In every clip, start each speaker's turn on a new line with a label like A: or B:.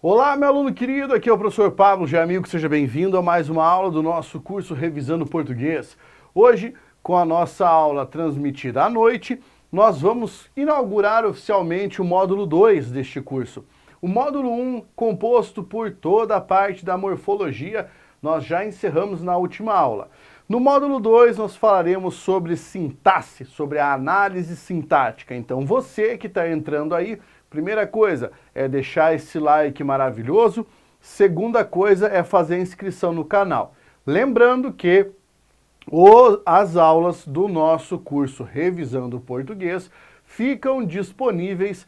A: Olá, meu aluno querido, aqui é o professor Pablo Jamil, seja bem-vindo a mais uma aula do nosso curso Revisando Português. Hoje, com a nossa aula transmitida à noite, nós vamos inaugurar oficialmente o módulo 2 deste curso. O módulo 1, composto por toda a parte da morfologia, nós já encerramos na última aula. No módulo 2, nós falaremos sobre sintaxe, sobre a análise sintática. Então, você que está entrando aí, primeira coisa é deixar esse like maravilhoso. Segunda coisa é fazer a inscrição no canal. Lembrando que as aulas do nosso curso Revisando Português ficam disponíveis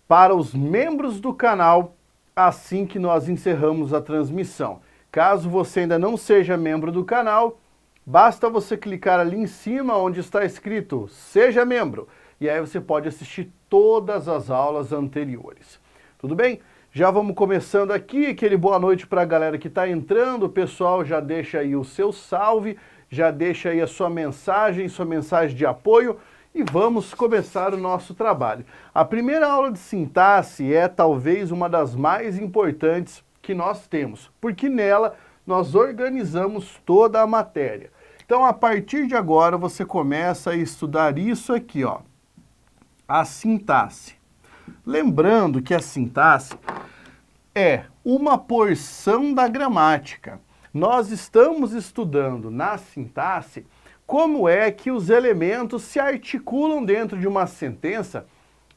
A: para os membros do canal assim que nós encerramos a transmissão. Caso você ainda não seja membro do canal, basta você clicar ali em cima onde está escrito Seja Membro. E aí você pode assistir todas as aulas anteriores. Tudo bem? Já vamos começando aqui, aquele boa noite para a galera que está entrando. O pessoal já deixa aí o seu salve, já deixa aí a sua mensagem de apoio e vamos começar o nosso trabalho. A primeira aula de sintaxe é talvez uma das mais importantes que nós temos, porque nela nós organizamos toda a matéria. Então, a partir de agora, você começa a estudar isso aqui, ó. A sintaxe. Lembrando que a sintaxe é uma porção da gramática. Nós estamos estudando na sintaxe como é que os elementos se articulam dentro de uma sentença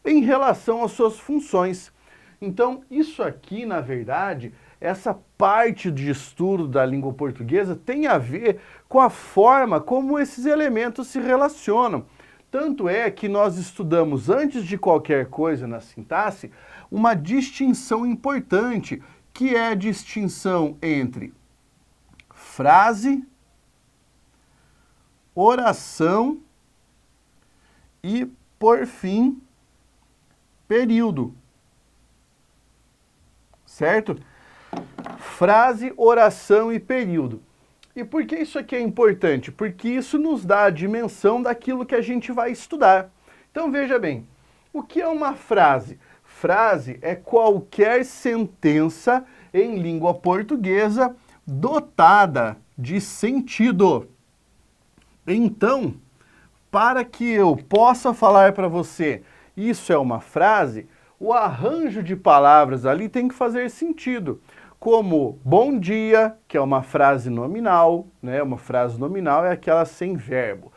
A: em relação às suas funções. Então, isso aqui, na verdade, essa parte de estudo da língua portuguesa tem a ver com a forma como esses elementos se relacionam. Tanto é que nós estudamos, antes de qualquer coisa na sintaxe, uma distinção importante, que é a distinção entre frase, oração e, por fim, período. Certo? Frase, oração e período. E por que isso aqui é importante? Porque isso nos dá a dimensão daquilo que a gente vai estudar. Então veja bem, o que é uma frase? Frase é qualquer sentença em língua portuguesa dotada de sentido. Então, para que eu possa falar para você isso é uma frase, o arranjo de palavras ali tem que fazer sentido. Como bom dia, que é uma frase nominal, né? Uma frase nominal é aquela sem verbo.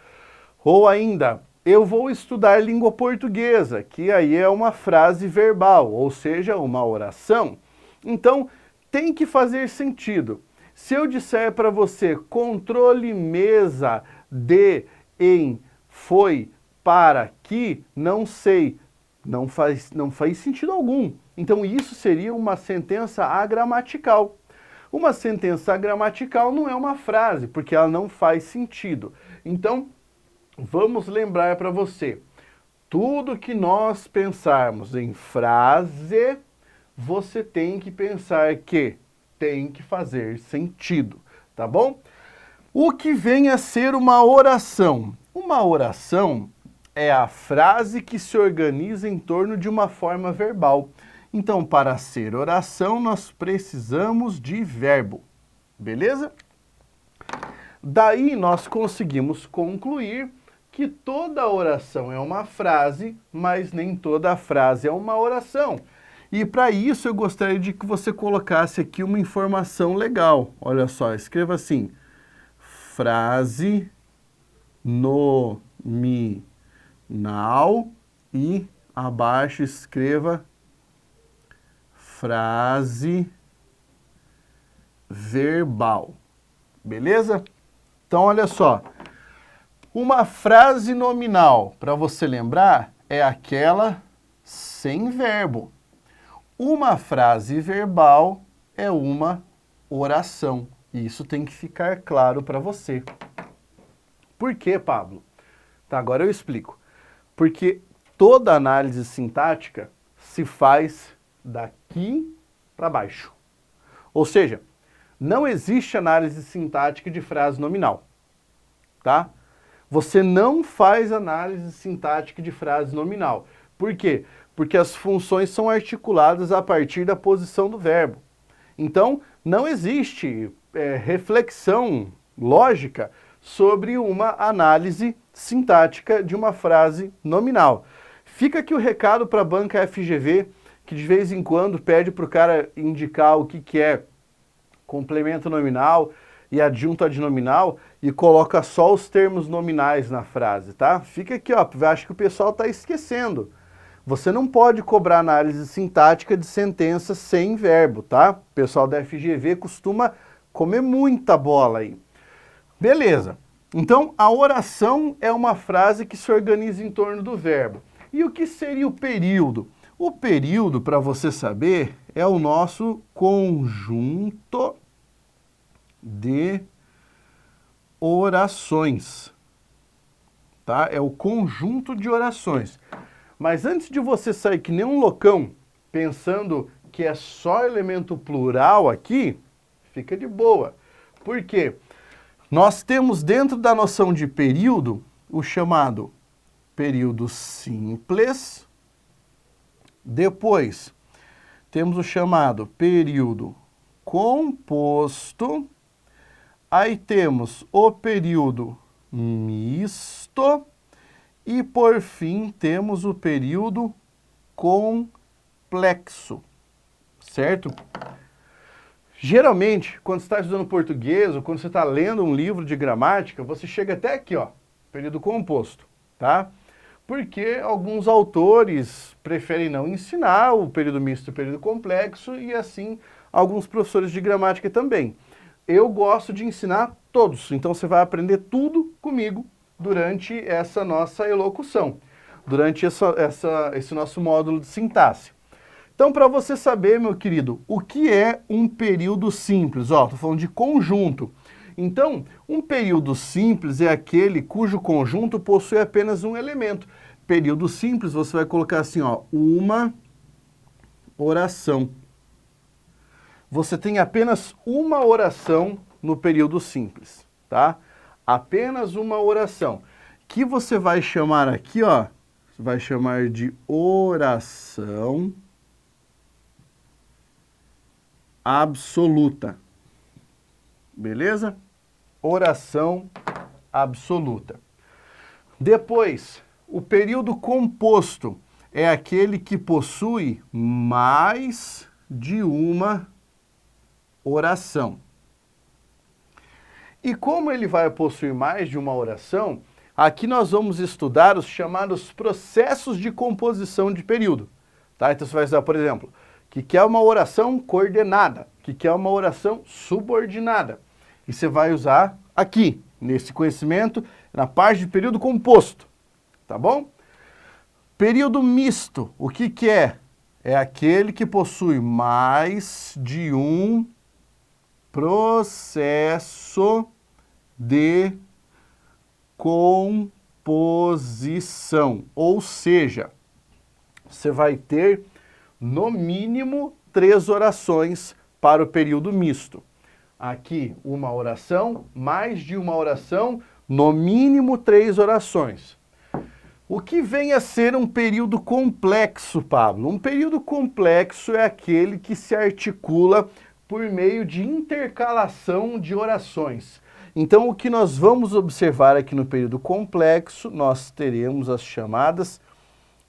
A: Ou ainda, eu vou estudar língua portuguesa, que aí é uma frase verbal, ou seja, uma oração. Então, tem que fazer sentido. Se eu disser para você controle mesa de, em, foi, para, que, não sei, não faz sentido algum. Então isso seria uma sentença agramatical. Uma sentença agramatical não é uma frase, porque ela não faz sentido. Então, vamos lembrar para você, tudo que nós pensarmos em frase, você tem que pensar que tem que fazer sentido, tá bom? O que vem a ser uma oração? Uma oração é a frase que se organiza em torno de uma forma verbal. Então, para ser oração, nós precisamos de verbo, beleza? Daí nós conseguimos concluir que toda oração é uma frase, mas nem toda frase é uma oração. E para isso eu gostaria de que você colocasse aqui uma informação legal. Olha só, escreva assim, frase nominal e abaixo escreva frase verbal, beleza? Então, olha só, uma frase nominal, para você lembrar, é aquela sem verbo. Uma frase verbal é uma oração. E isso tem que ficar claro para você. Por quê, Pablo? Tá, agora eu explico. Porque toda análise sintática se faz daqui para baixo. Ou seja, não existe análise sintática de frase nominal, tá? Você não faz análise sintática de frase nominal. Por quê? porque as funções são articuladas a partir da posição do verbo. Então, não existe reflexão lógica sobre uma análise sintática de uma frase nominal. Fica aqui o recado para a banca FGV, que de vez em quando pede para o cara indicar o que é complemento nominal e adjunto adnominal e coloca só os termos nominais na frase, tá? Fica aqui, ó, acho que o pessoal está esquecendo. Você não pode cobrar análise sintática de sentença sem verbo, tá? O pessoal da FGV costuma comer muita bola aí. Beleza. Então, a oração é uma frase que se organiza em torno do verbo. E o que seria o período? O período, para você saber, é o nosso conjunto de orações, tá? É o conjunto de orações. Mas antes de você sair que nem um loucão, pensando que é só elemento plural aqui, fica de boa. Por quê? Nós temos dentro da noção de período o chamado período simples. Depois, temos o chamado período composto. Aí temos o período misto. E, por fim, temos o período complexo, certo? Geralmente, quando você está estudando português ou quando você está lendo um livro de gramática, você chega até aqui, ó, período composto, tá? Porque alguns autores preferem não ensinar o período misto e o período complexo e, assim, alguns professores de gramática também. Eu gosto de ensinar todos, então você vai aprender tudo comigo durante essa nossa elocução, durante esse nosso módulo de sintaxe. Então, para você saber, meu querido, o que é um período simples? Ó, estou falando de conjunto. Então, um período simples é aquele cujo conjunto possui apenas um elemento. Período simples, você vai colocar assim, ó, uma oração. Você tem apenas uma oração no período simples, tá? Apenas uma oração, que você vai chamar aqui, ó, você vai chamar de oração absoluta, beleza? Oração absoluta. Depois, o período composto é aquele que possui mais de uma oração. E como ele vai possuir mais de uma oração, aqui nós vamos estudar os chamados processos de composição de período. Tá? Então você vai estudar, por exemplo, o que é uma oração coordenada, o que é uma oração subordinada. E você vai usar aqui, nesse conhecimento, na parte de período composto. Tá bom? Período misto, o que é? É aquele que possui mais de um processo de composição. Ou seja, você vai ter, no mínimo, 3 orações para o período misto. Aqui, uma oração, mais de uma oração, no mínimo 3 orações. O que vem a ser um período complexo, Pablo? Um período complexo é aquele que se articula por meio de intercalação de orações. Então, o que nós vamos observar aqui no período complexo, nós teremos as chamadas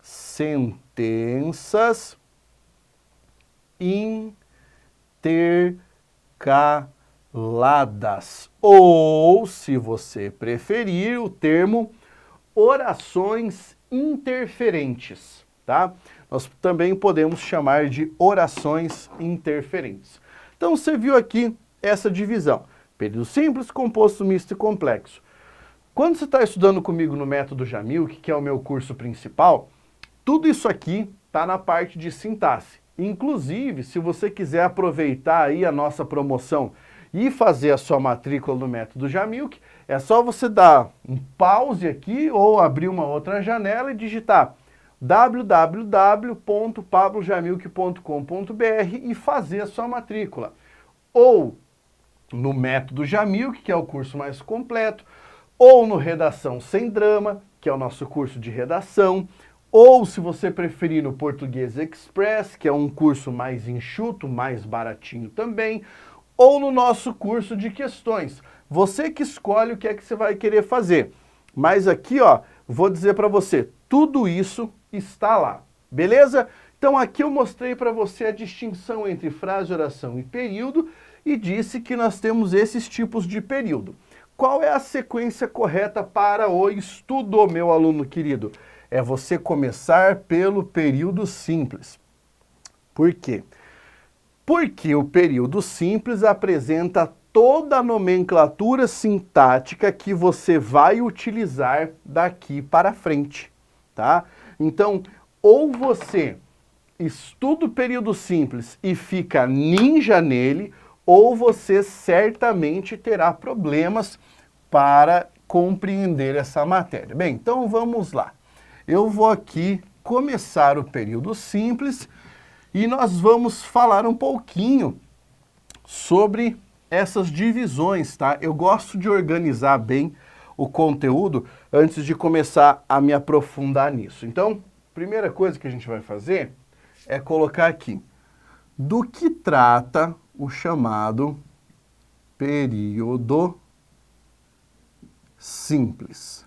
A: sentenças intercaladas. Ou, se você preferir, o termo orações interferentes, tá? Nós também podemos chamar de orações interferentes. Então, você viu aqui essa divisão. Período simples, composto, misto e complexo. Quando você está estudando comigo no Método Jamil, que é o meu curso principal, tudo isso aqui está na parte de sintaxe. Inclusive, se você quiser aproveitar aí a nossa promoção e fazer a sua matrícula no Método Jamil, é só você dar um pause aqui ou abrir uma outra janela e digitar www.pablojamilk.com.br e fazer a sua matrícula. Ou no Método Jamilk, que é o curso mais completo, ou no Redação Sem Drama, que é o nosso curso de redação, ou se você preferir no Português Express, que é um curso mais enxuto, mais baratinho também, ou no nosso curso de questões. Você que escolhe o que é que você vai querer fazer. Mas aqui, ó, vou dizer para você, tudo isso está lá, beleza? Então aqui eu mostrei para você a distinção entre frase, oração e período e disse que nós temos esses tipos de período. Qual é a sequência correta para o estudo, meu aluno querido? É você começar pelo período simples. Por quê? Porque o período simples apresenta toda a nomenclatura sintática que você vai utilizar daqui para frente, tá? Então, ou você estuda o período simples e fica ninja nele, ou você certamente terá problemas para compreender essa matéria. Bem, então vamos lá. Eu vou aqui começar o período simples e nós vamos falar um pouquinho sobre essas divisões, tá? Eu gosto de organizar bem o conteúdo antes de começar a me aprofundar nisso. Então, primeira coisa que a gente vai fazer é colocar aqui do que trata o chamado período simples.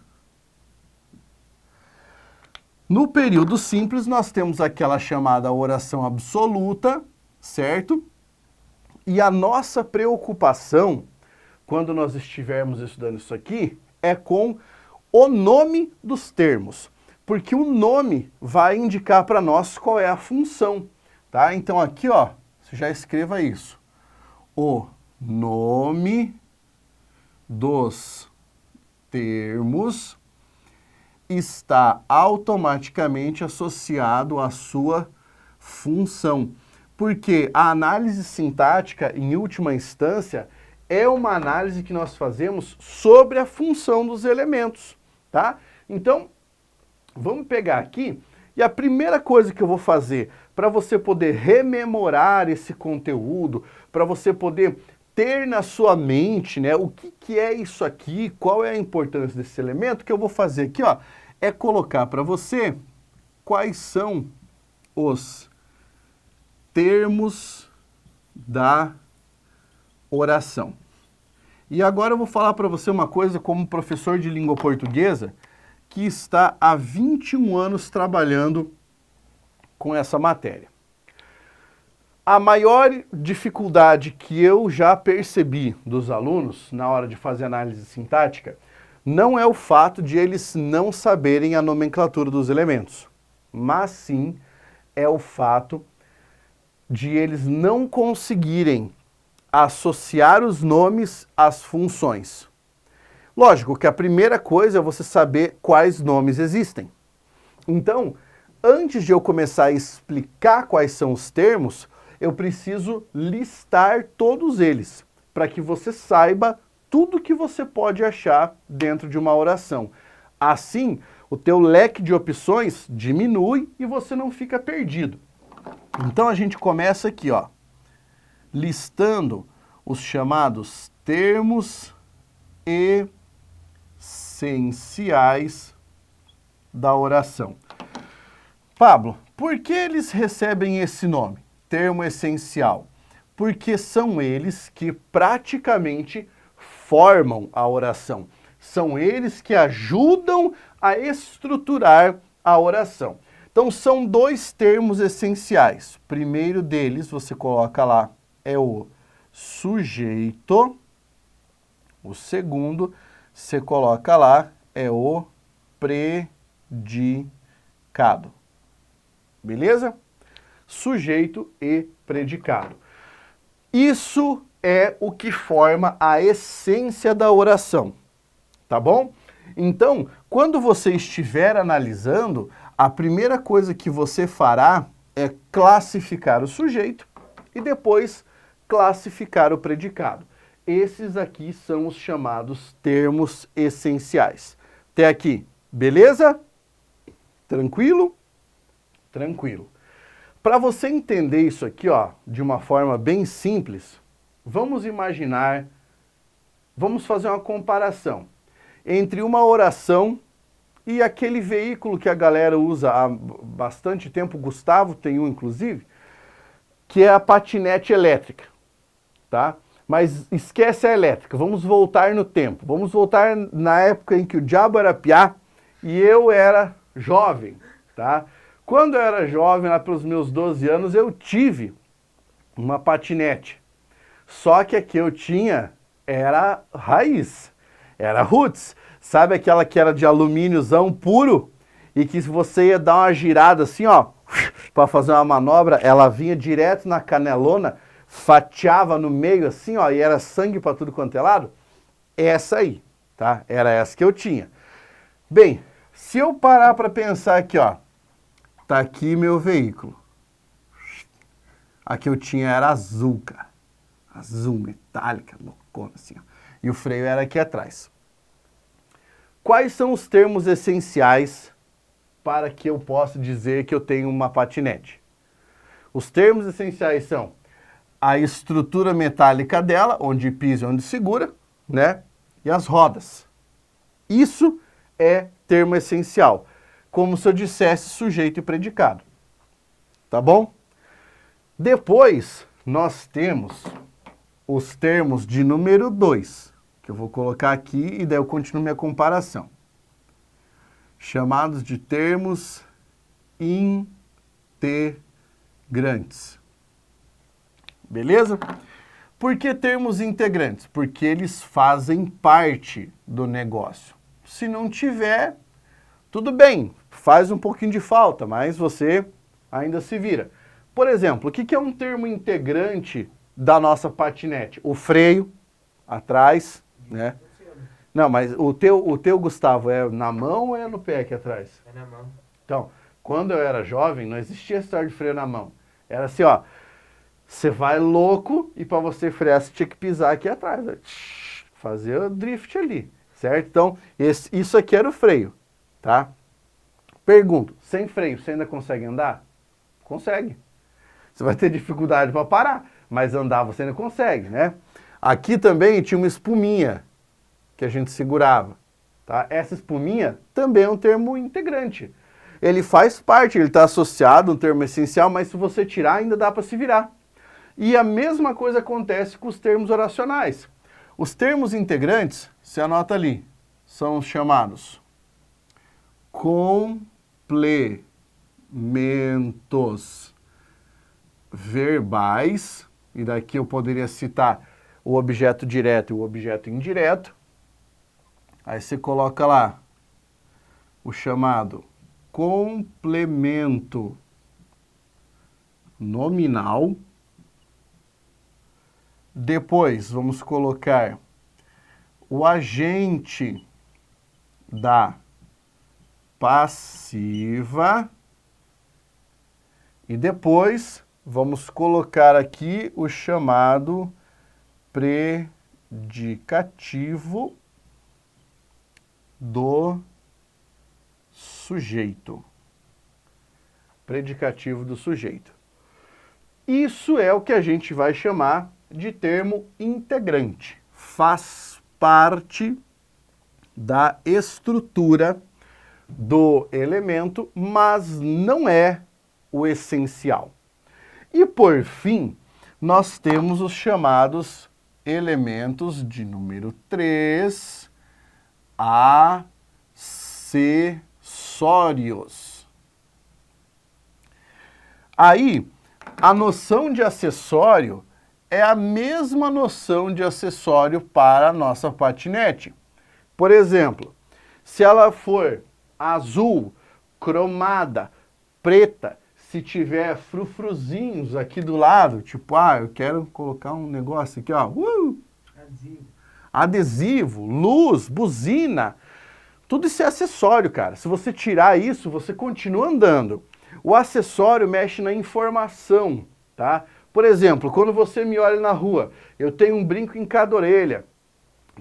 A: No período simples, nós temos aquela chamada oração absoluta, certo? E a nossa preocupação, quando nós estivermos estudando isso aqui, é com o nome dos termos. Porque o nome vai indicar para nós qual é a função, tá? Então aqui, ó, você já escreva isso. O nome dos termos está automaticamente associado à sua função. Porque a análise sintática, em última instância, é uma análise que nós fazemos sobre a função dos elementos, tá? Então, vamos pegar aqui e a primeira coisa que eu vou fazer para você poder rememorar esse conteúdo, para você poder ter na sua mente, né, o que é isso aqui, qual é a importância desse elemento, que eu vou fazer aqui, ó, é colocar para você quais são os termos da oração. E agora eu vou falar para você uma coisa como professor de língua portuguesa que está há 21 anos trabalhando com essa matéria. A maior dificuldade que eu já percebi dos alunos na hora de fazer análise sintática não é o fato de eles não saberem a nomenclatura dos elementos, mas sim é o fato de eles não conseguirem associar os nomes às funções. Lógico que a primeira coisa é você saber quais nomes existem. Então, antes de eu começar a explicar quais são os termos, eu preciso listar todos eles, para que você saiba tudo que você pode achar dentro de uma oração. Assim, o teu leque de opções diminui e você não fica perdido. Então a gente começa aqui, ó, listando os chamados termos essenciais da oração. Pablo, por que eles recebem esse nome, termo essencial? Porque são eles que praticamente formam a oração. São eles que ajudam a estruturar a oração. Então são dois termos essenciais. Primeiro deles, você coloca lá, é o sujeito. O segundo, você coloca lá, é o predicado. Beleza? Sujeito e predicado. Isso é o que forma a essência da oração, tá bom? Então, quando você estiver analisando, a primeira coisa que você fará é classificar o sujeito e depois classificar o predicado. Esses aqui são os chamados termos essenciais. Até aqui, beleza? Tranquilo? Tranquilo. Para você entender isso aqui, ó, de uma forma bem simples, vamos fazer uma comparação entre uma oração e aquele veículo que a galera usa há bastante tempo, o Gustavo tem um inclusive, que é a patinete elétrica, tá? Mas esquece a elétrica, vamos voltar no tempo, vamos voltar na época em que o diabo era piá e eu era jovem, tá? Quando eu era jovem, lá pelos meus 12 anos, eu tive uma patinete, só que a que eu tinha era raiz, era roots, sabe aquela que era de alumíniozão puro e que se você ia dar uma girada assim, ó, para fazer uma manobra, ela vinha direto na canelona, fatiava no meio assim, ó, e era sangue para tudo quanto é lado? Essa aí, tá? Era essa que eu tinha. Bem, se eu parar para pensar aqui, ó, tá aqui meu veículo. A que eu tinha era azul, cara. Azul, metálica, loucona assim, ó. E o freio era aqui atrás. Quais são os termos essenciais para que eu possa dizer que eu tenho uma patinete? Os termos essenciais são a estrutura metálica dela, onde pisa e onde segura, né? E as rodas. Isso é termo essencial, como se eu dissesse sujeito e predicado. Tá bom? Depois, nós temos os termos de número 2, que eu vou colocar aqui e daí eu continuo minha comparação. Chamados de termos integrantes. Beleza? Por que termos integrantes? Porque eles fazem parte do negócio. Se não tiver, tudo bem, faz um pouquinho de falta, mas você ainda se vira. Por exemplo, o que é um termo integrante da nossa patinete? O freio, atrás, né? Não, mas o teu, Gustavo, é na mão ou é no pé aqui atrás?
B: É na mão.
A: Então, quando eu era jovem, não existia esse de freio na mão. Era assim, ó, você vai louco e para você frear você tinha que pisar aqui atrás, ó, fazer o drift ali, certo? Então, isso aqui era o freio, tá? Pergunto, sem freio você ainda consegue andar? Consegue. Você vai ter dificuldade para parar, mas andar você ainda consegue, né? Aqui também tinha uma espuminha que a gente segurava, tá? Essa espuminha também é um termo integrante. Ele faz parte, ele está associado, um termo essencial, mas se você tirar ainda dá para se virar. E a mesma coisa acontece com os termos oracionais. Os termos integrantes, você anota ali, são os chamados complementos verbais, e daqui eu poderia citar o objeto direto e o objeto indireto. Aí você coloca lá o chamado complemento nominal. Depois vamos colocar o agente da passiva. E depois vamos colocar aqui o chamado predicativo do sujeito. Predicativo do sujeito. Isso é o que a gente vai chamar de termo integrante. Faz parte da estrutura do elemento, mas não é o essencial. E por fim, nós temos os chamados elementos de número 3, acessórios. Aí, a noção de acessório é a mesma noção de acessório para a nossa patinete. Por exemplo, se ela for azul, cromada, preta, se tiver frufruzinhos aqui do lado, tipo, eu quero colocar um negócio aqui, ó, adesivo, luz, buzina, tudo isso é acessório, cara. Se você tirar isso, você continua andando. O acessório mexe na informação, tá? Por exemplo, quando você me olha na rua, eu tenho um brinco em cada orelha,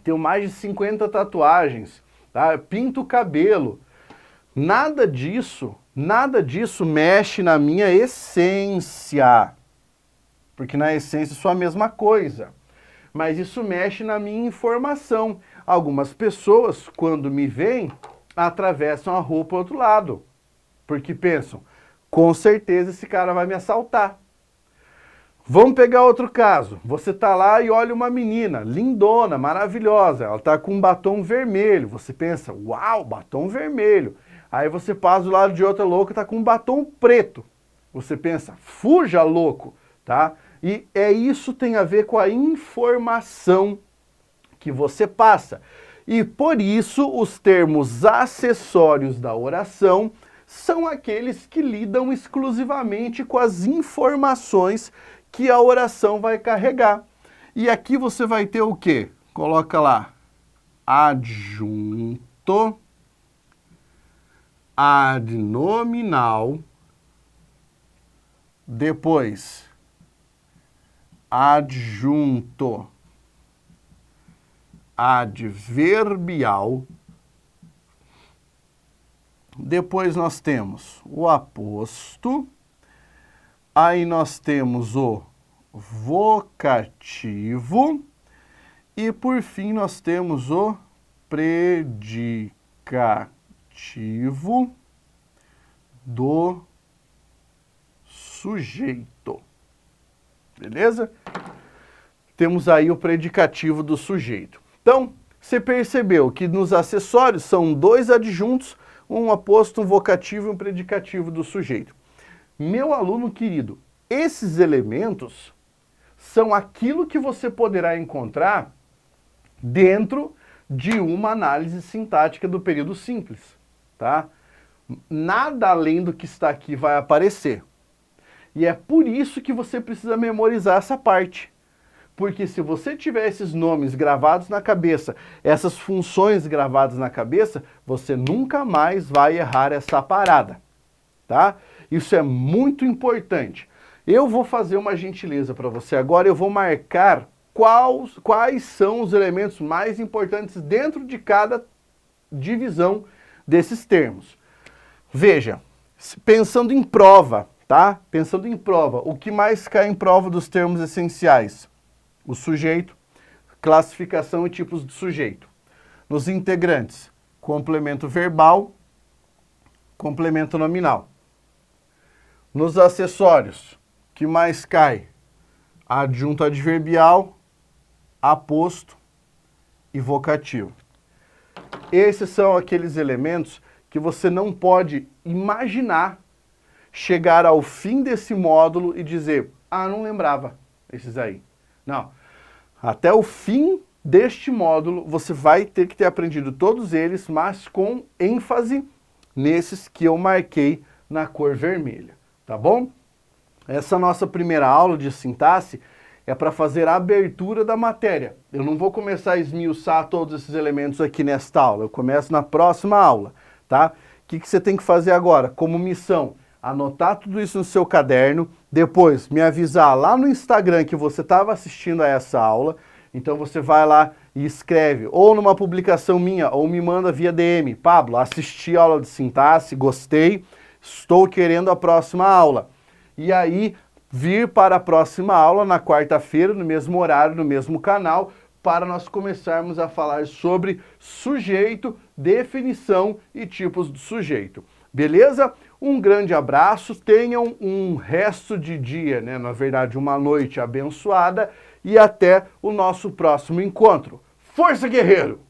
A: tenho mais de 50 tatuagens, tá? Eu pinto o cabelo. Nada disso mexe na minha essência, porque na essência eu sou a mesma coisa, mas isso mexe na minha informação. Algumas pessoas, quando me veem, atravessam a rua para o outro lado, porque pensam, com certeza esse cara vai me assaltar. Vamos pegar outro caso. Você tá lá e olha uma menina, lindona, maravilhosa, ela tá com um batom vermelho. Você pensa, uau, batom vermelho. Aí você passa do lado de outra louca, tá com um batom preto. Você pensa, fuja, louco, tá? E isso tem a ver com a informação que você passa. E por isso os termos acessórios da oração são aqueles que lidam exclusivamente com as informações que a oração vai carregar. E aqui você vai ter o quê? Coloca lá, adjunto, adnominal, depois adjunto adverbial, depois nós temos o aposto, aí nós temos o vocativo e por fim nós temos o predicativo do sujeito. Beleza? Temos aí o predicativo do sujeito. Então, você percebeu que nos acessórios são 2 adjuntos, um aposto, um vocativo e um predicativo do sujeito. Meu aluno querido, esses elementos são aquilo que você poderá encontrar dentro de uma análise sintática do período simples, tá? Nada além do que está aqui vai aparecer. E é por isso que você precisa memorizar essa parte. Porque se você tiver esses nomes gravados na cabeça, essas funções gravadas na cabeça, você nunca mais vai errar essa parada, tá? Isso é muito importante. Eu vou fazer uma gentileza para você agora, eu vou marcar quais são os elementos mais importantes dentro de cada divisão desses termos. Veja, pensando em prova, tá? Pensando em prova, o que mais cai em prova dos termos essenciais? O sujeito, classificação e tipos de sujeito. Nos integrantes, complemento verbal, complemento nominal. Nos acessórios, que mais cai? Adjunto adverbial, aposto e vocativo. Esses são aqueles elementos que você não pode imaginar chegar ao fim desse módulo e dizer, ah, não lembrava esses aí. Não, até o fim deste módulo você vai ter que ter aprendido todos eles, mas com ênfase nesses que eu marquei na cor vermelha, tá bom? Essa nossa primeira aula de sintaxe é para fazer a abertura da matéria. Eu não vou começar a esmiuçar todos esses elementos aqui nesta aula, eu começo na próxima aula, tá? O que você tem que fazer agora? Como missão, anotar tudo isso no seu caderno, depois me avisar lá no Instagram que você estava assistindo a essa aula, então você vai lá e escreve, ou numa publicação minha, ou me manda via DM, Pablo, assisti a aula de sintaxe, gostei, estou querendo a próxima aula. E aí, vir para a próxima aula na quarta-feira, no mesmo horário, no mesmo canal, para nós começarmos a falar sobre sujeito, definição e tipos de sujeito. Beleza? Um grande abraço, tenham um resto de dia, né? Na verdade, uma noite abençoada e até o nosso próximo encontro. Força, guerreiro!